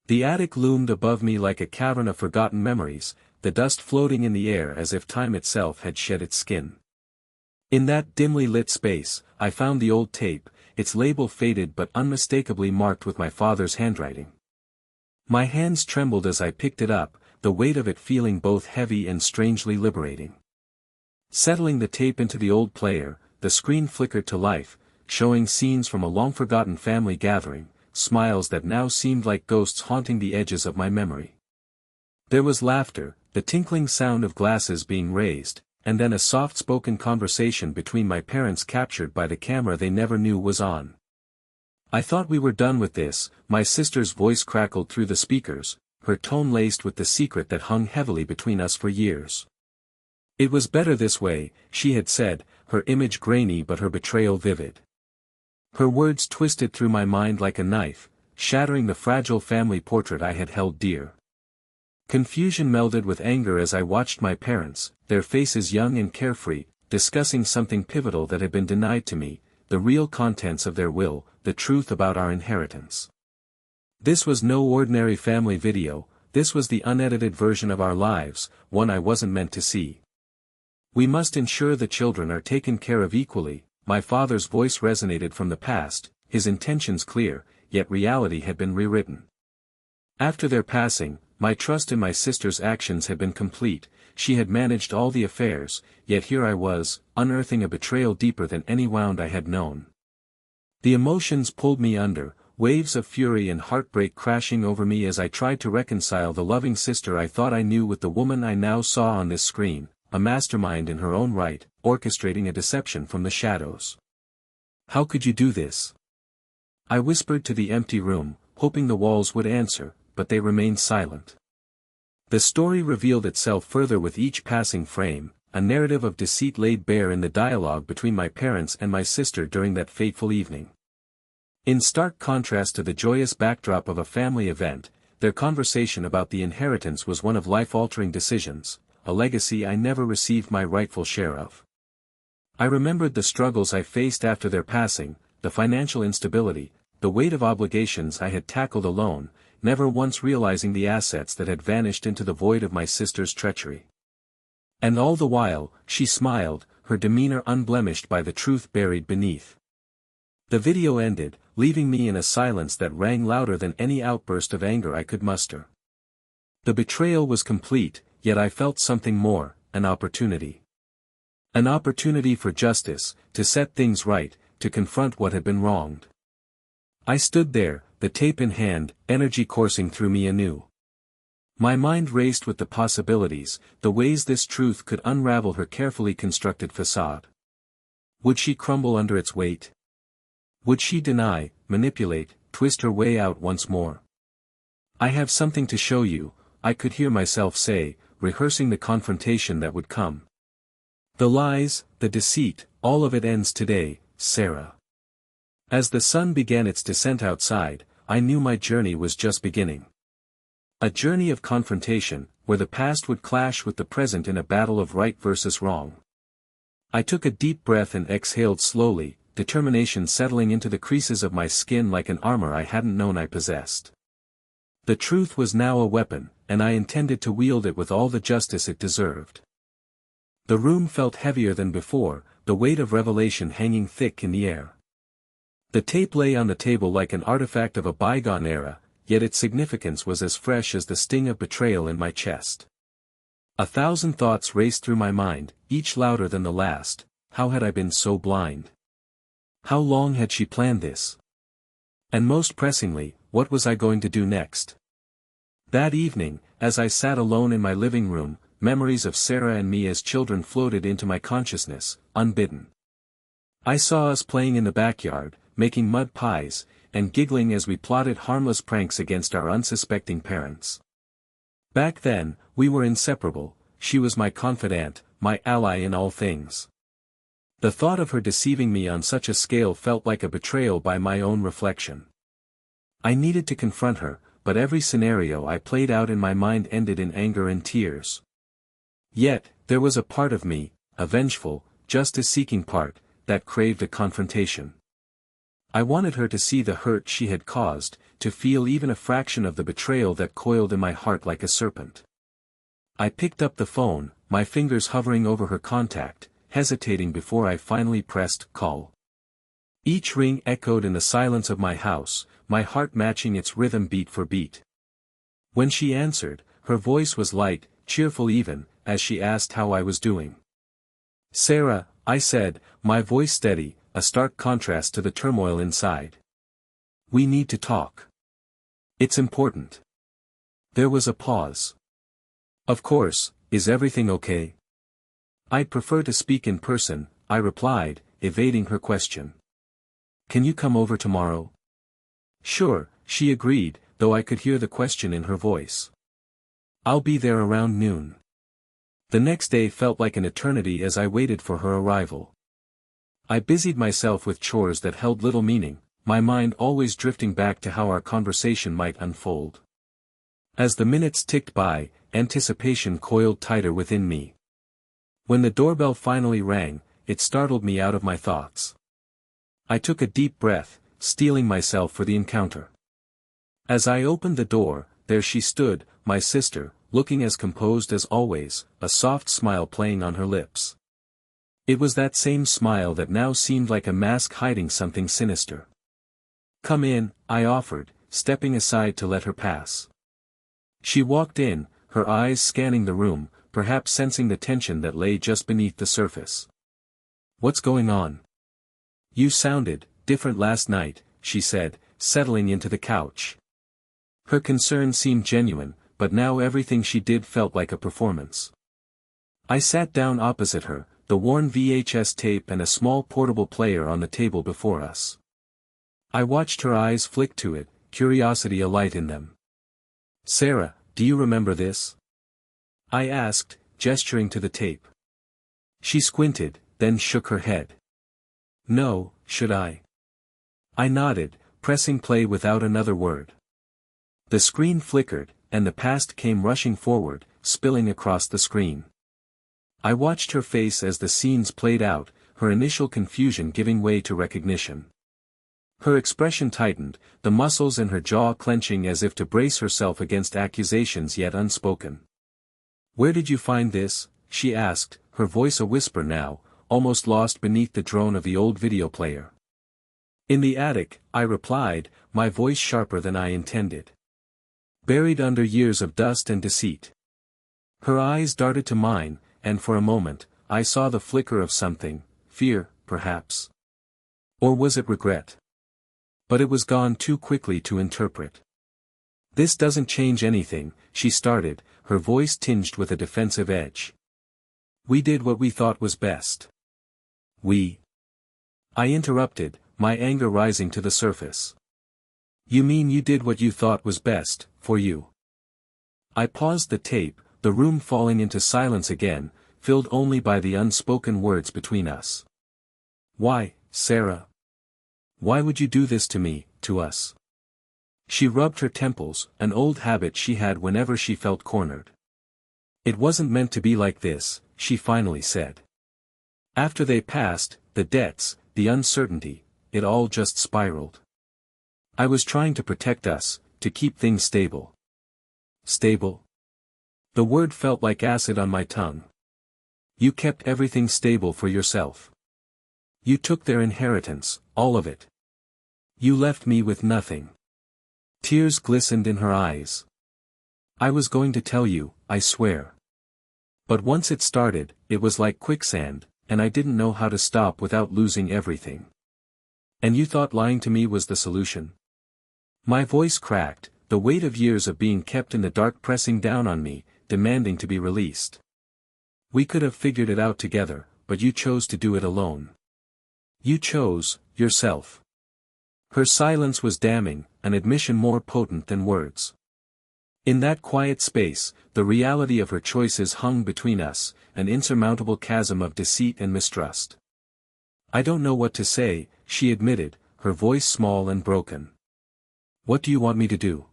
The attic loomed above me like a cavern of forgotten memories, the dust floating in the air as if time itself had shed its skin. In that dimly lit space, I found the old tape, its label faded but unmistakably marked with my father's handwriting. My hands trembled as I picked it up, the weight of it feeling both heavy and strangely liberating. Settling the tape into the old player, the screen flickered to life, showing scenes from a long-forgotten family gathering, smiles that now seemed like ghosts haunting the edges of my memory. There was laughter, the tinkling sound of glasses being raised, and then a soft-spoken conversation between my parents captured by the camera they never knew was on. I thought we were done with this, my sister's voice crackled through the speakers, her tone laced with the secret that hung heavily between us for years. It was better this way, she had said, her image grainy but her betrayal vivid. Her words twisted through my mind like a knife, shattering the fragile family portrait I had held dear. Confusion melded with anger as I watched my parents, their faces young and carefree, discussing something pivotal that had been denied to me, the real contents of their will, the truth about our inheritance. This was no ordinary family video, this was the unedited version of our lives, one I wasn't meant to see. We must ensure the children are taken care of equally. My father's voice resonated from the past, his intentions clear, yet reality had been rewritten. After their passing, my trust in my sister's actions had been complete, she had managed all the affairs, yet here I was, unearthing a betrayal deeper than any wound I had known. The emotions pulled me under, waves of fury and heartbreak crashing over me as I tried to reconcile the loving sister I thought I knew with the woman I now saw on this screen, a mastermind in her own right, orchestrating a deception from the shadows. How could you do this? I whispered to the empty room, hoping the walls would answer, but they remained silent. The story revealed itself further with each passing frame, a narrative of deceit laid bare in the dialogue between my parents and my sister during that fateful evening. In stark contrast to the joyous backdrop of a family event, their conversation about the inheritance was one of life-altering decisions, a legacy I never received my rightful share of. I remembered the struggles I faced after their passing, the financial instability, the weight of obligations I had tackled alone, never once realizing the assets that had vanished into the void of my sister's treachery. And all the while, she smiled, her demeanor unblemished by the truth buried beneath. The video ended, leaving me in a silence that rang louder than any outburst of anger I could muster. The betrayal was complete, yet I felt something more, an opportunity. An opportunity for justice, to set things right, to confront what had been wronged. I stood there, the tape in hand, energy coursing through me anew. My mind raced with the possibilities, the ways this truth could unravel her carefully constructed facade. Would she crumble under its weight? Would she deny, manipulate, twist her way out once more? I have something to show you, I could hear myself say, rehearsing the confrontation that would come. The lies, the deceit, all of it ends today, Sarah. As the sun began its descent outside, I knew my journey was just beginning. A journey of confrontation, where the past would clash with the present in a battle of right versus wrong. I took a deep breath and exhaled slowly, determination settling into the creases of my skin like an armor I hadn't known I possessed. The truth was now a weapon, and I intended to wield it with all the justice it deserved. The room felt heavier than before, the weight of revelation hanging thick in the air. The tape lay on the table like an artifact of a bygone era, yet its significance was as fresh as the sting of betrayal in my chest. 1,000 thoughts raced through my mind, each louder than the last. How had I been so blind? How long had she planned this? And most pressingly, what was I going to do next? That evening, as I sat alone in my living room, memories of Sarah and me as children floated into my consciousness, unbidden. I saw us playing in the backyard, making mud pies, and giggling as we plotted harmless pranks against our unsuspecting parents. Back then, we were inseparable, she was my confidant, my ally in all things. The thought of her deceiving me on such a scale felt like a betrayal by my own reflection. I needed to confront her, but every scenario I played out in my mind ended in anger and tears. Yet, there was a part of me, a vengeful, justice-seeking part, that craved a confrontation. I wanted her to see the hurt she had caused, to feel even a fraction of the betrayal that coiled in my heart like a serpent. I picked up the phone, my fingers hovering over her contact, hesitating before I finally pressed call. Each ring echoed in the silence of my house, my heart matching its rhythm beat for beat. When she answered, her voice was light, cheerful even, as she asked how I was doing. "Sarah," I said, my voice steady, a stark contrast to the turmoil inside. "We need to talk. It's important." There was a pause. "Of course, is everything okay?" "I'd prefer to speak in person," I replied, evading her question. "Can you come over tomorrow?" "Sure," she agreed, though I could hear the question in her voice. "I'll be there around noon." The next day felt like an eternity as I waited for her arrival. I busied myself with chores that held little meaning, my mind always drifting back to how our conversation might unfold. As the minutes ticked by, anticipation coiled tighter within me. When the doorbell finally rang, it startled me out of my thoughts. I took a deep breath, steeling myself for the encounter. As I opened the door, there she stood, my sister, looking as composed as always, a soft smile playing on her lips. It was that same smile that now seemed like a mask hiding something sinister. "Come in," I offered, stepping aside to let her pass. She walked in, her eyes scanning the room, perhaps sensing the tension that lay just beneath the surface. "What's going on? You sounded different last night," she said, settling into the couch. Her concern seemed genuine, but now everything she did felt like a performance. I sat down opposite her, the worn VHS tape and a small portable player on the table before us. I watched her eyes flick to it, curiosity alight in them. "Sarah, do you remember this?" I asked, gesturing to the tape. She squinted, then shook her head. "No, should I?" I nodded, pressing play without another word. The screen flickered, and the past came rushing forward, spilling across the screen. I watched her face as the scenes played out, her initial confusion giving way to recognition. Her expression tightened, the muscles in her jaw clenching as if to brace herself against accusations yet unspoken. "Where did you find this?" she asked, her voice a whisper now, almost lost beneath the drone of the old video player. "In the attic," I replied, my voice sharper than I intended. "Buried under years of dust and deceit." Her eyes darted to mine, and for a moment, I saw the flicker of something, fear, perhaps. Or was it regret? But it was gone too quickly to interpret. "This doesn't change anything," she started, her voice tinged with a defensive edge. "We did what we thought was best." "We?" I interrupted, my anger rising to the surface. "You mean you did what you thought was best, for you?" I paused the tape, the room falling into silence again, filled only by the unspoken words between us. "Why, Sarah? Why would you do this to me, to us?" She rubbed her temples, an old habit she had whenever she felt cornered. "It wasn't meant to be like this," she finally said. "After they passed, the debts, the uncertainty, it all just spiraled. I was trying to protect us, to keep things stable." "Stable?" The word felt like acid on my tongue. "You kept everything stable for yourself. You took their inheritance, all of it. You left me with nothing." Tears glistened in her eyes. "I was going to tell you, I swear. But once it started, it was like quicksand, and I didn't know how to stop without losing everything." "And you thought lying to me was the solution?" My voice cracked, the weight of years of being kept in the dark pressing down on me, demanding to be released. "We could have figured it out together, but you chose to do it alone. You chose, yourself." Her silence was damning, an admission more potent than words. In that quiet space, the reality of her choices hung between us, an insurmountable chasm of deceit and mistrust. "I don't know what to say," she admitted, her voice small and broken. "What do you want me to do?"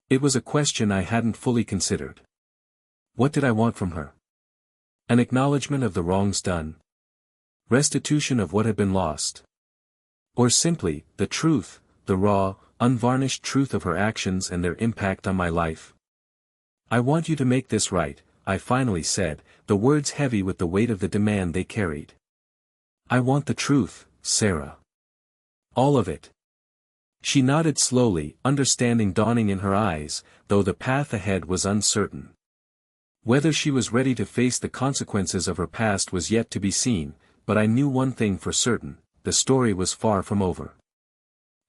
It was a question I hadn't fully considered. What did I want from her? An acknowledgement of the wrongs done? Restitution of what had been lost? Or simply, the truth, the raw, unvarnished truth of her actions and their impact on my life. I want you to make this right, I finally said, the words heavy with the weight of the demand they carried. I want the truth, Sarah. All of it. She nodded slowly, understanding dawning in her eyes, though the path ahead was uncertain. Whether she was ready to face the consequences of her past was yet to be seen, but I knew one thing for certain, the story was far from over.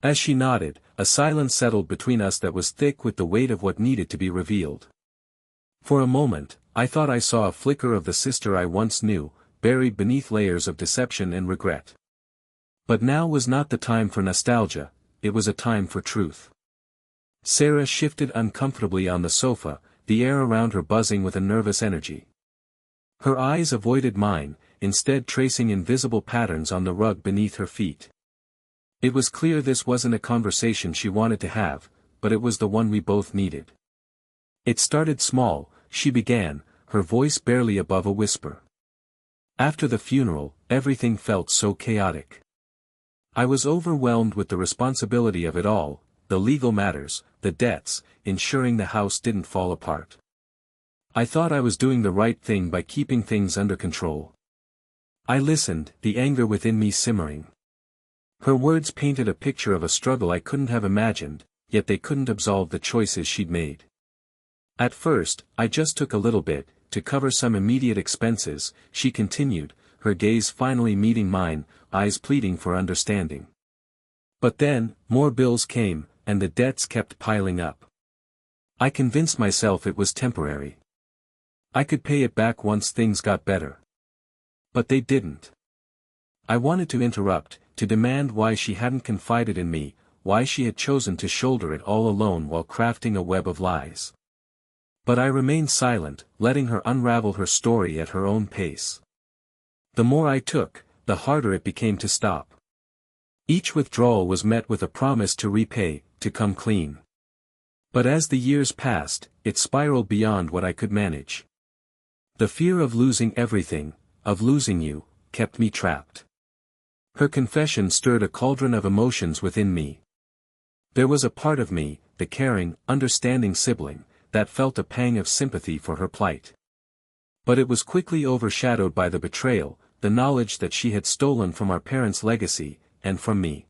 As she nodded, a silence settled between us that was thick with the weight of what needed to be revealed. For a moment, I thought I saw a flicker of the sister I once knew, buried beneath layers of deception and regret. But now was not the time for nostalgia, it was a time for truth. Sarah shifted uncomfortably on the sofa, the air around her buzzing with a nervous energy. Her eyes avoided mine, instead tracing invisible patterns on the rug beneath her feet. It was clear this wasn't a conversation she wanted to have, but it was the one we both needed. It started small, she began, her voice barely above a whisper. After the funeral, everything felt so chaotic. I was overwhelmed with the responsibility of it all, the legal matters, the debts, ensuring the house didn't fall apart. I thought I was doing the right thing by keeping things under control. I listened, the anger within me simmering. Her words painted a picture of a struggle I couldn't have imagined, yet they couldn't absolve the choices she'd made. At first, I just took a little bit, to cover some immediate expenses, she continued, her gaze finally meeting mine, eyes pleading for understanding. But then, more bills came, and the debts kept piling up. I convinced myself it was temporary. I could pay it back once things got better. But they didn't. I wanted to interrupt, to demand why she hadn't confided in me, why she had chosen to shoulder it all alone while crafting a web of lies. But I remained silent, letting her unravel her story at her own pace. The more I took, the harder it became to stop. Each withdrawal was met with a promise to repay, to come clean. But as the years passed, it spiraled beyond what I could manage. The fear of losing everything, of losing you, kept me trapped. Her confession stirred a cauldron of emotions within me. There was a part of me, the caring, understanding sibling, that felt a pang of sympathy for her plight. But it was quickly overshadowed by the betrayal, the knowledge that she had stolen from our parents' legacy, and from me.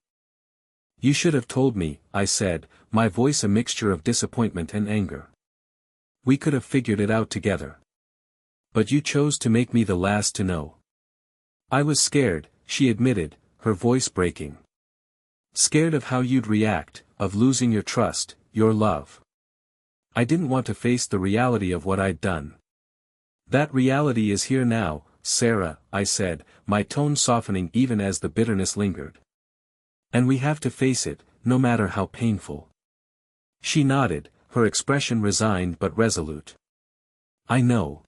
You should have told me, I said, my voice a mixture of disappointment and anger. We could have figured it out together. But you chose to make me the last to know. I was scared, she admitted, her voice breaking. Scared of how you'd react, of losing your trust, your love. I didn't want to face the reality of what I'd done. That reality is here now, Sarah, I said, my tone softening even as the bitterness lingered. And we have to face it, no matter how painful. She nodded, her expression resigned but resolute. I know.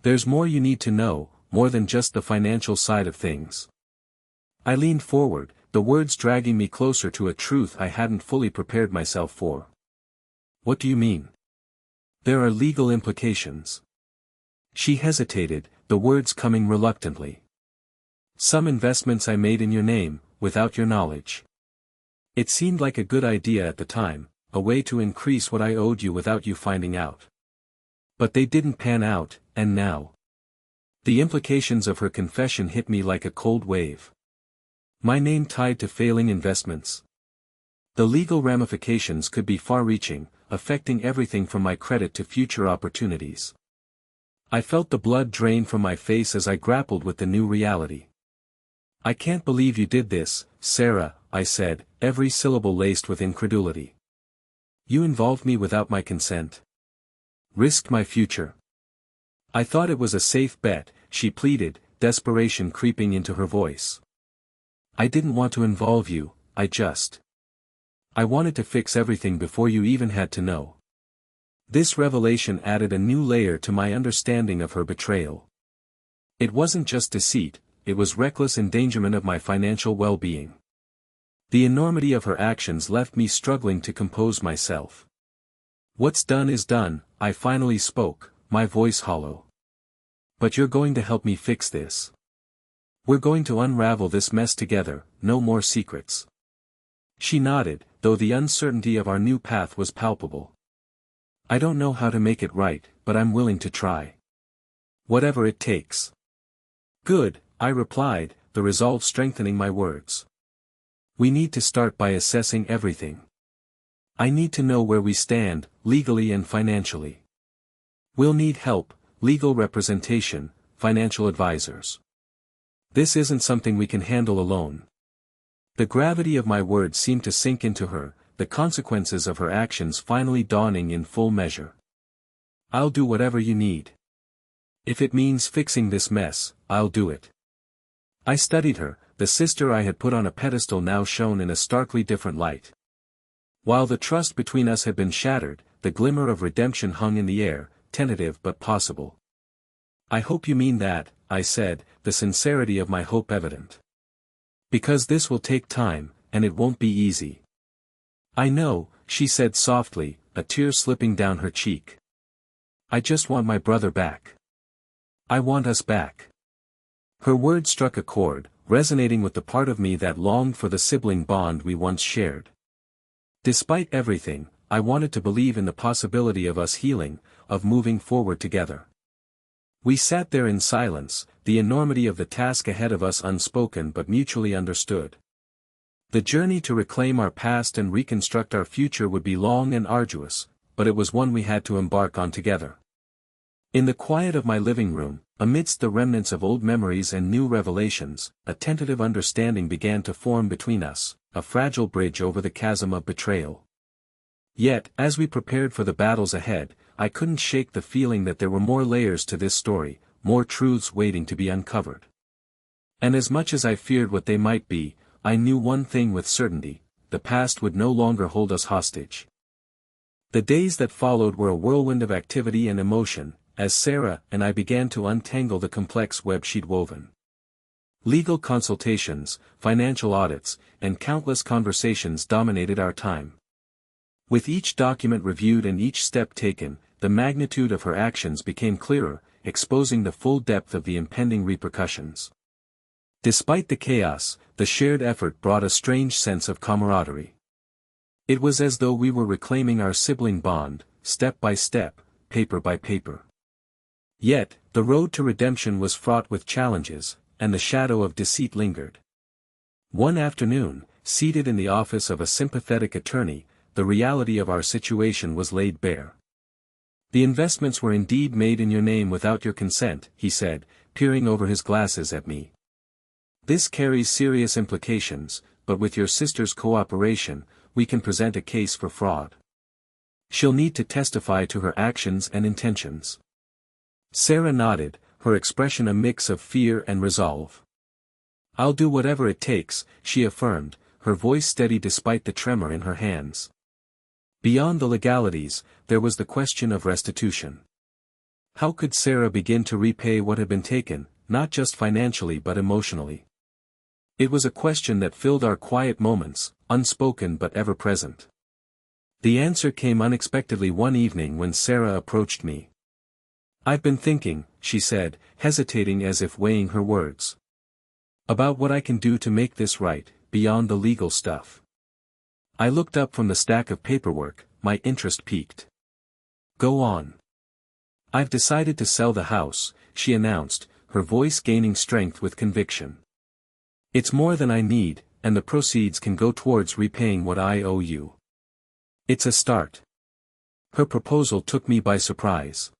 There's more you need to know, more than just the financial side of things. I leaned forward, the words dragging me closer to a truth I hadn't fully prepared myself for. What do you mean? There are legal implications. She hesitated, the words coming reluctantly. Some investments I made in your name, without your knowledge. It seemed like a good idea at the time, a way to increase what I owed you without you finding out. But they didn't pan out, and now. The implications of her confession hit me like a cold wave. My name tied to failing investments. The legal ramifications could be far-reaching, affecting everything from my credit to future opportunities. I felt the blood drain from my face as I grappled with the new reality. I can't believe you did this, Sarah, I said, every syllable laced with incredulity. You involved me without my consent. Risked my future. I thought it was a safe bet, she pleaded, desperation creeping into her voice. I didn't want to involve you, I wanted to fix everything before you even had to know. This revelation added a new layer to my understanding of her betrayal. It wasn't just deceit, it was reckless endangerment of my financial well-being. The enormity of her actions left me struggling to compose myself. What's done is done, I finally spoke, my voice hollow. But you're going to help me fix this. We're going to unravel this mess together, no more secrets. She nodded, though the uncertainty of our new path was palpable. I don't know how to make it right, but I'm willing to try. Whatever it takes. Good, I replied, the resolve strengthening my words. We need to start by assessing everything. I need to know where we stand, legally and financially. We'll need help, legal representation, financial advisors. This isn't something we can handle alone. The gravity of my words seemed to sink into her, the consequences of her actions finally dawning in full measure. I'll do whatever you need. If it means fixing this mess, I'll do it. I studied her, the sister I had put on a pedestal now shone in a starkly different light. While the trust between us had been shattered, the glimmer of redemption hung in the air, tentative but possible. I hope you mean that, I said, the sincerity of my hope evident. Because this will take time, and it won't be easy. I know, she said softly, a tear slipping down her cheek. I just want my brother back. I want us back. Her words struck a chord, resonating with the part of me that longed for the sibling bond we once shared. Despite everything, I wanted to believe in the possibility of us healing, of moving forward together. We sat there in silence, the enormity of the task ahead of us unspoken but mutually understood. The journey to reclaim our past and reconstruct our future would be long and arduous, but it was one we had to embark on together. In the quiet of my living room, amidst the remnants of old memories and new revelations, a tentative understanding began to form between us, a fragile bridge over the chasm of betrayal. Yet, as we prepared for the battles ahead, I couldn't shake the feeling that there were more layers to this story, more truths waiting to be uncovered. And as much as I feared what they might be, I knew one thing with certainty: the past would no longer hold us hostage. The days that followed were a whirlwind of activity and emotion, as Sarah and I began to untangle the complex web she'd woven. Legal consultations, financial audits, and countless conversations dominated our time. With each document reviewed and each step taken, the magnitude of her actions became clearer, exposing the full depth of the impending repercussions. Despite the chaos, the shared effort brought a strange sense of camaraderie. It was as though we were reclaiming our sibling bond, step by step, paper by paper. Yet, the road to redemption was fraught with challenges, and the shadow of deceit lingered. One afternoon, seated in the office of a sympathetic attorney, the reality of our situation was laid bare. The investments were indeed made in your name without your consent, he said, peering over his glasses at me. This carries serious implications, but with your sister's cooperation, we can present a case for fraud. She'll need to testify to her actions and intentions. Sarah nodded, her expression a mix of fear and resolve. I'll do whatever it takes, she affirmed, her voice steady despite the tremor in her hands. Beyond the legalities, there was the question of restitution. How could Sarah begin to repay what had been taken, not just financially but emotionally? It was a question that filled our quiet moments, unspoken but ever present. The answer came unexpectedly one evening when Sarah approached me. I've been thinking, she said, hesitating as if weighing her words. About what I can do to make this right, beyond the legal stuff. I looked up from the stack of paperwork, my interest piqued. Go on. I've decided to sell the house, she announced, her voice gaining strength with conviction. It's more than I need, and the proceeds can go towards repaying what I owe you. It's a start. Her proposal took me by surprise.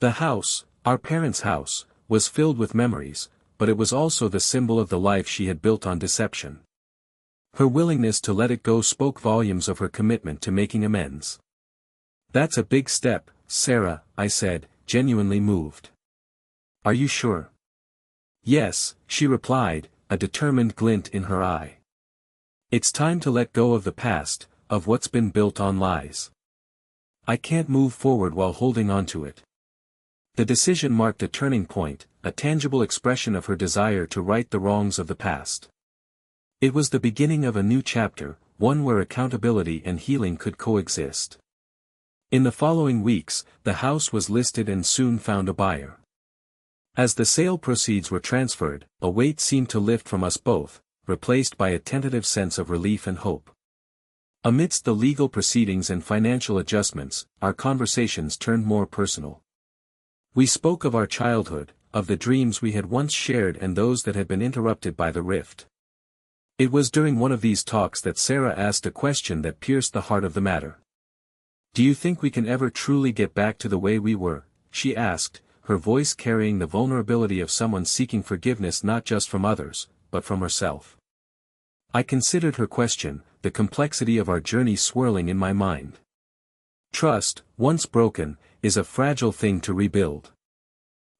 The house, our parents' house, was filled with memories, but it was also the symbol of the life she had built on deception. Her willingness to let it go spoke volumes of her commitment to making amends. That's a big step, Sarah, I said, genuinely moved. Are you sure? Yes, she replied, a determined glint in her eye. It's time to let go of the past, of what's been built on lies. I can't move forward while holding on to it. The decision marked a turning point, a tangible expression of her desire to right the wrongs of the past. It was the beginning of a new chapter, one where accountability and healing could coexist. In the following weeks, the house was listed and soon found a buyer. As the sale proceeds were transferred, a weight seemed to lift from us both, replaced by a tentative sense of relief and hope. Amidst the legal proceedings and financial adjustments, our conversations turned more personal. We spoke of our childhood, of the dreams we had once shared and those that had been interrupted by the rift. It was during one of these talks that Sarah asked a question that pierced the heart of the matter. "Do you think we can ever truly get back to the way we were?" she asked, her voice carrying the vulnerability of someone seeking forgiveness not just from others, but from herself. I considered her question, the complexity of our journey swirling in my mind. Trust, once broken, is a fragile thing to rebuild.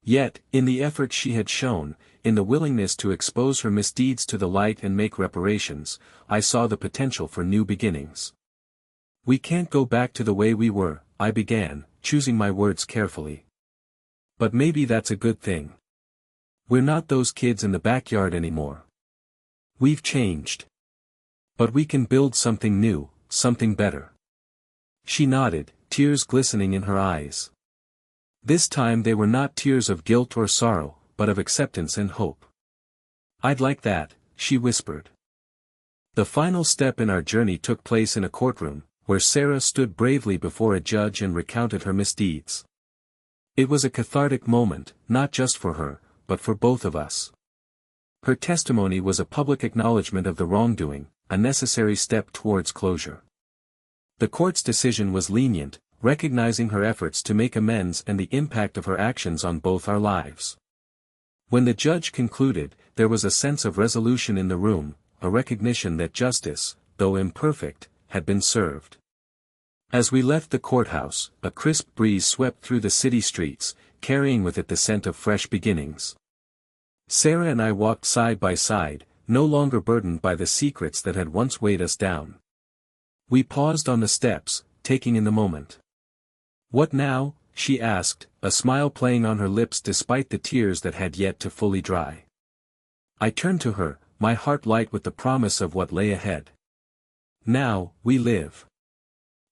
Yet, in the effort she had shown, in the willingness to expose her misdeeds to the light and make reparations, I saw the potential for new beginnings. "We can't go back to the way we were," I began, choosing my words carefully. "But maybe that's a good thing. We're not those kids in the backyard anymore. We've changed. But we can build something new, something better." She nodded, tears glistening in her eyes. This time they were not tears of guilt or sorrow, but of acceptance and hope. "I'd like that," she whispered. The final step in our journey took place in a courtroom, where Sarah stood bravely before a judge and recounted her misdeeds. It was a cathartic moment, not just for her, but for both of us. Her testimony was a public acknowledgement of the wrongdoing, a necessary step towards closure. The court's decision was lenient, recognizing her efforts to make amends and the impact of her actions on both our lives. When the judge concluded, there was a sense of resolution in the room, a recognition that justice, though imperfect, had been served. As we left the courthouse, a crisp breeze swept through the city streets, carrying with it the scent of fresh beginnings. Sarah and I walked side by side, no longer burdened by the secrets that had once weighed us down. We paused on the steps, taking in the moment. "What now?" she asked, a smile playing on her lips despite the tears that had yet to fully dry. I turned to her, my heart light with the promise of what lay ahead. "Now, we live.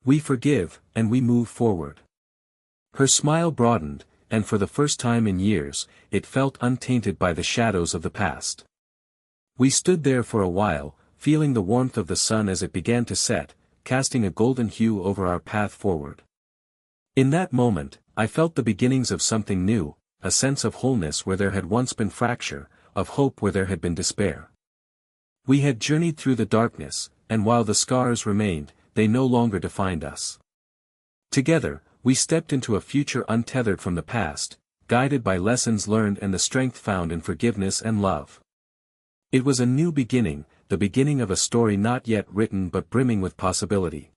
We forgive, and we move forward." Her smile broadened, and for the first time in years, it felt untainted by the shadows of the past. We stood there for a while, feeling the warmth of the sun as it began to set, casting a golden hue over our path forward. In that moment, I felt the beginnings of something new, a sense of wholeness where there had once been fracture, of hope where there had been despair. We had journeyed through the darkness, and while the scars remained, they no longer defined us. Together, we stepped into a future untethered from the past, guided by lessons learned and the strength found in forgiveness and love. It was a new beginning, the beginning of a story not yet written but brimming with possibility.